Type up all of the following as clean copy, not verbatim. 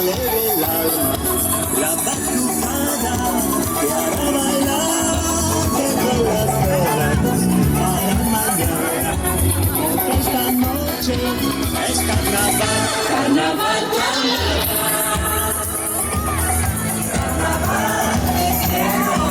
alegre el alma, la batucada que hará bailar dentro las venas para mañana, porque esta noche es carnaval, carnaval, carnaval, carnaval de cielo.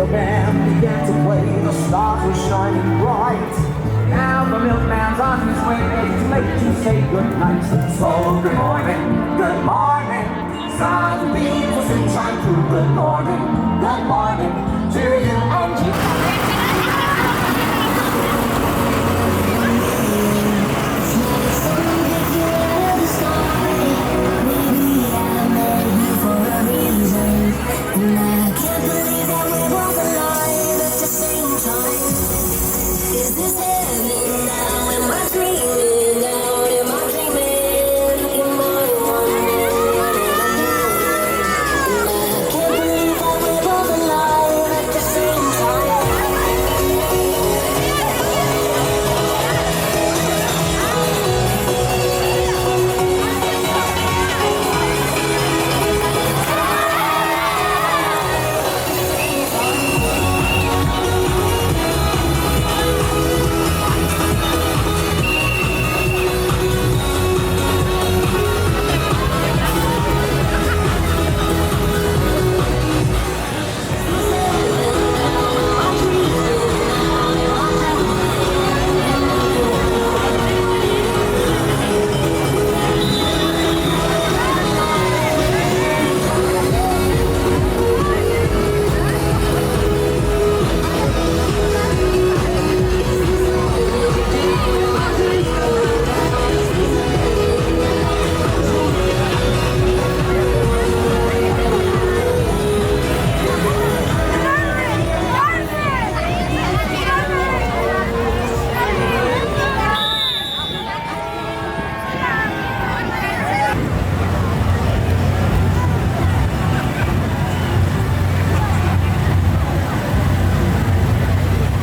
the band began to play, the stars were shining bright. Now the milkman's on his way, it's late to say goodnight. So good morning, sunbeams will soon shine through. Good morning to you and you.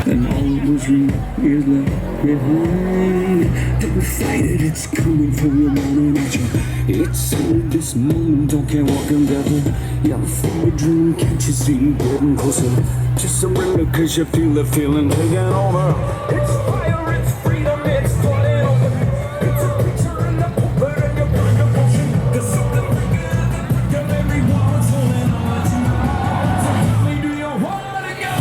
And all those years left behind. Don't fight it, it's coming for you, running at you. It's only this moment, don't care what can gather. You're fully dreaming, can't you see, getting closer. Just surrender, cause you feel the feeling taking over. It's fire, it's freedom, it's flooding open. It's a picture in the pulpit and you burn devotion. There's something bigger than the brick of every wall is holding on to you. So tell me, do you want to go?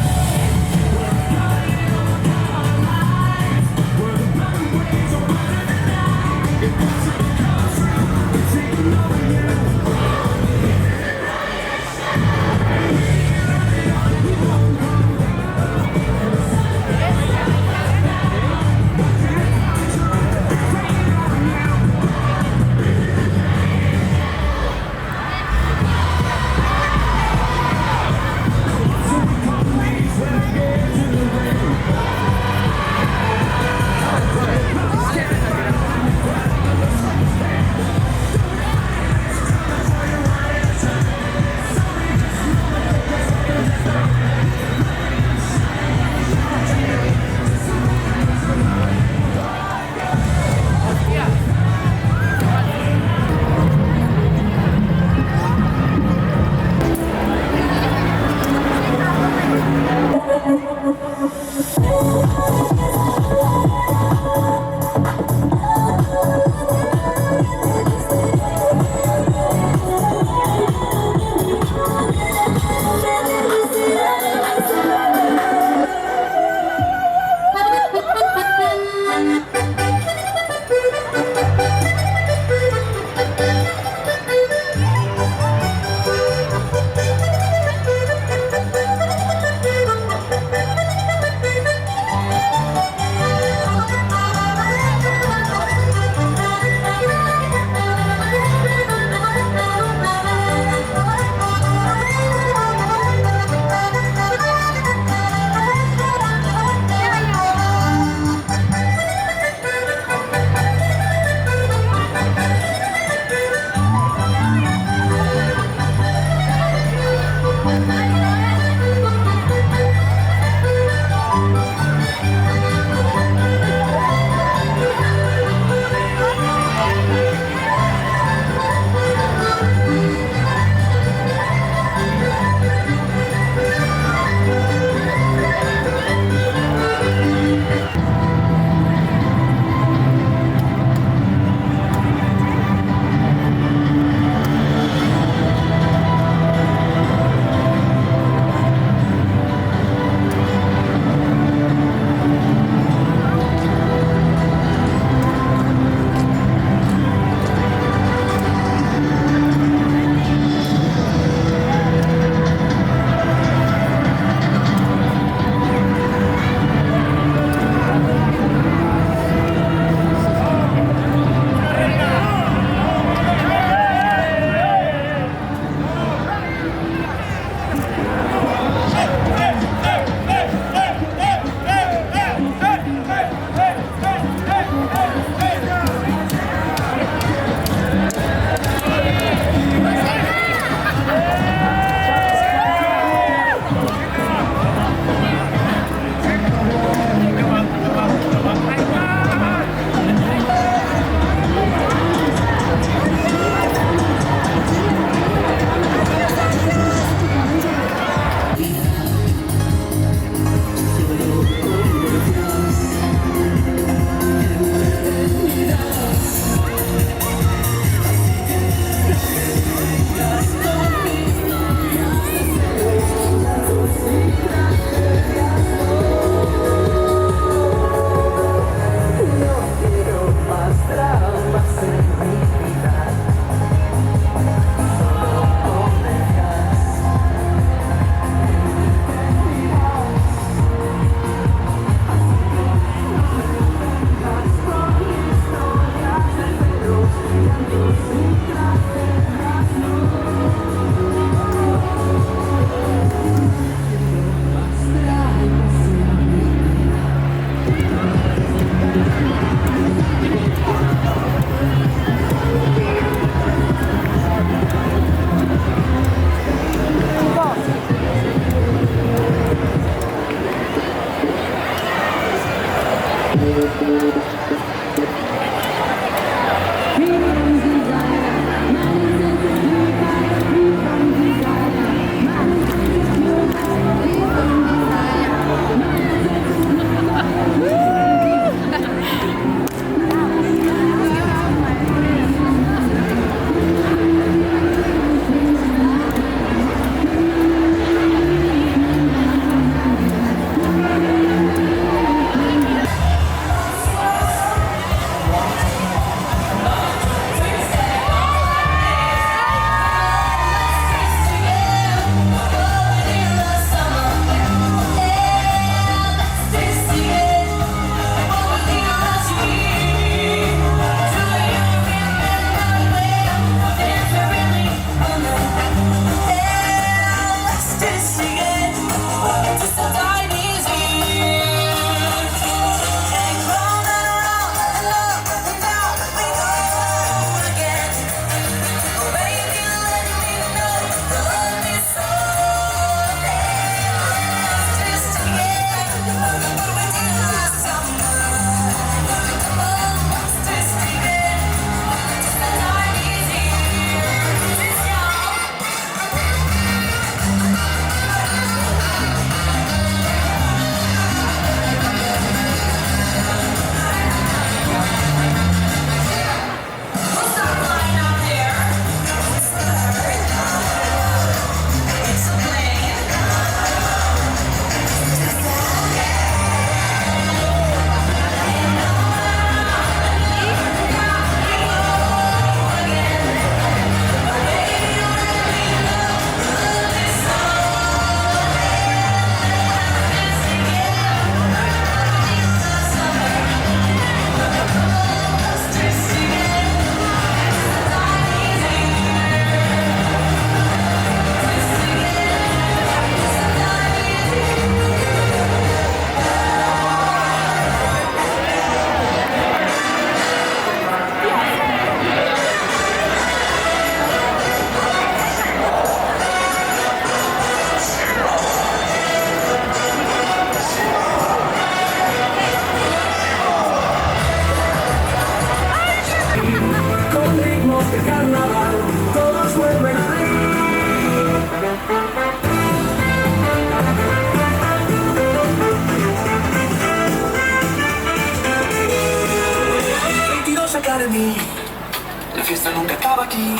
aquí,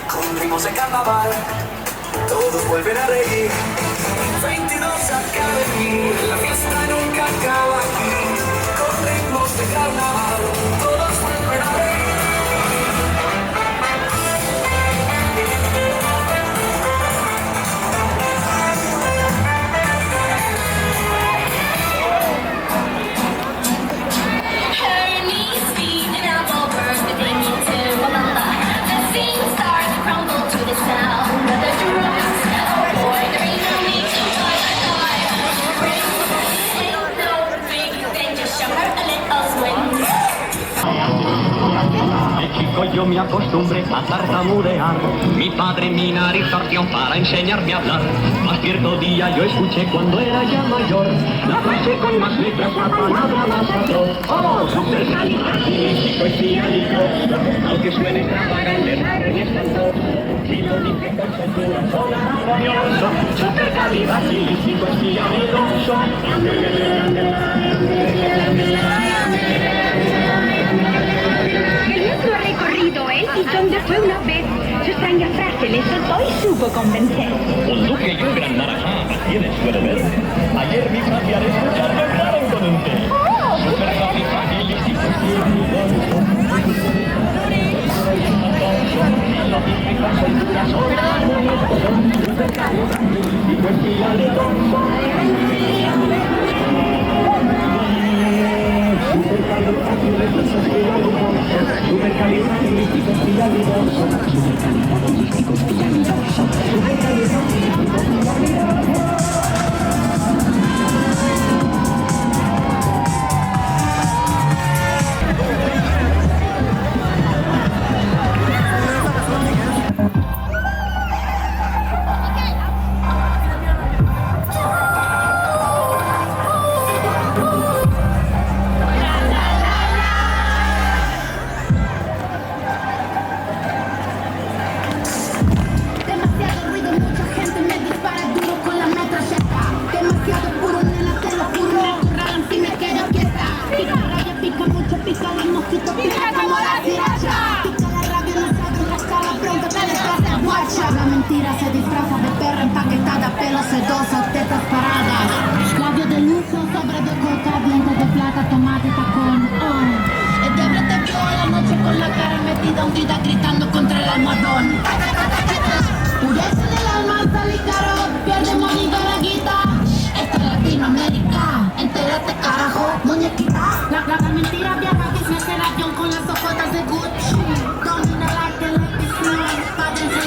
con ritmos de carnaval, todos vuelven a reír. 22 Academy, la fiesta nunca acaba aquí, con ritmos de carnaval, todos vuelven a reír. Yo me acostumbré a tartamudear. Mi padre mi nariz torció para enseñarme a hablar. Mas cierto día yo escuché cuando era ya mayor la frase con más letras, la palabra más atroz. Oh, supercalifragilisticoespialidoso. Aunque suene extravagante, es tanto. Si lo dije con soltura, sola armonioso. Supercalifragilisticoespialidoso. Él y donde fue una vez, su extraña frase le soltó y supo convencer. Un duque y un gran marajá, tienes suele ver. Ayer mi frase al escuchar me entraron con un té. La mentira se disfraza de perra empaquetada, pelo sedoso, tetas paradas, labios de lujo sobre de coca, dientes de plata, tomate y tacón. El diablo te vio a la noche con la cara metida, hundida, gritando contra el almohadón. Pureza en el alma, sal y caro, pierde money de la guita. Esto es Latinoamérica, entérate carajo, muñequita. La mentira viaja, business en avión con las ojotas de Gucci. Domina el arte, la edición, padre de